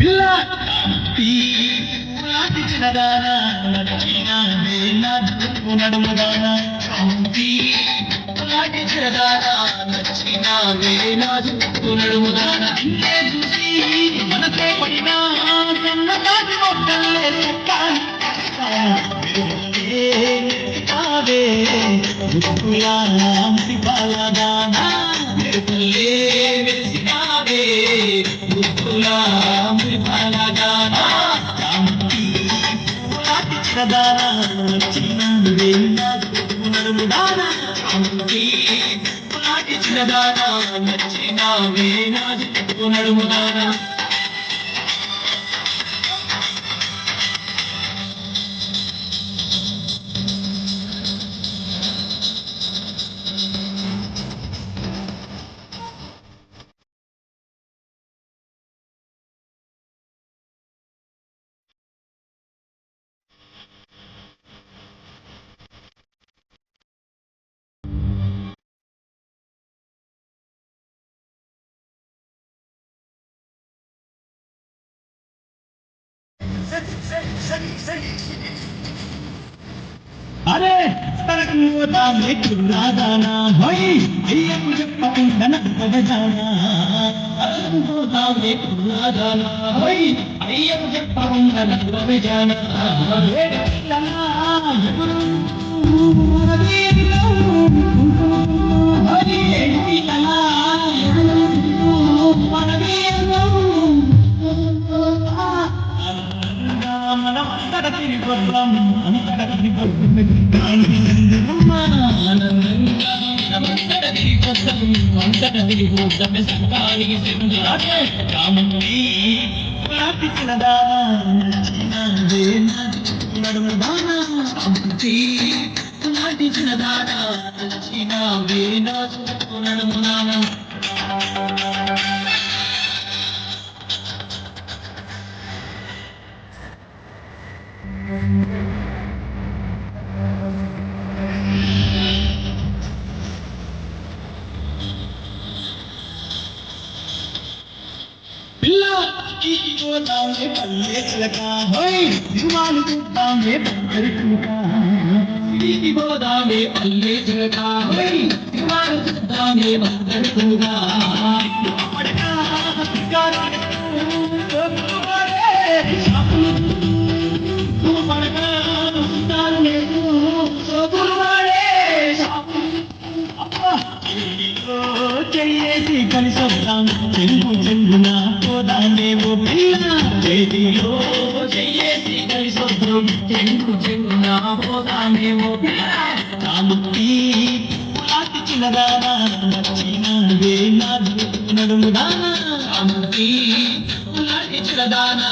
పిల్ల చిన్నదానా నచ్చినావే నా నడుముదానా చిన్నదానా నచ్చినావే నా నడుముదానా ఇంకే చూసి మనసే పడినా సన్నదాటి మొక్కలే చెక్కావే ముక్కులాంటి పాలదానా వెలిసినావే ముక్కులాంటి పాలదానా చిన్నదానా చిన్నవే నడుముదానా చిన్నదానా నచ్చినావే నా నడుముదానా అరే తనకుదామే కుర్రాదానా హోయ్ అయ్యకు చెప్పకుండా నవ్వదానా తనకుదామే కుర్రాదానా హోయ్ అయ్యకు చెప్పకుండా నవ్వదానా ఎవరు మనం అంతట తిరిగొద్దాం అంతట తిరిగొద్దాం సంఘానికి రాముడి నడుముదానా నాటించిన దానా నచ్చినావే నా నడుముదానా పోతామే పల్లె చిలక హోయ్ దిగుమాలు చూద్దామే బంగారు చిలక ఇంటికి పోదామే పల్లె చిలక హోయ్ దిగుమాలు చూద్దామే బంగారు చిలక చెయ్యేసి కలిసొద్దాం చెంగు చెంగున పోదామేమో పిల్ల చేతిలో చెయ్యేసి కలిసొద్దాం చెంగు చెంగున పోదామేమో పిల్ల రాముకి పులాటి చిన్నదానా నచ్చినవే నా నడుముదానా రాముకి పులాటి చిన్నదానా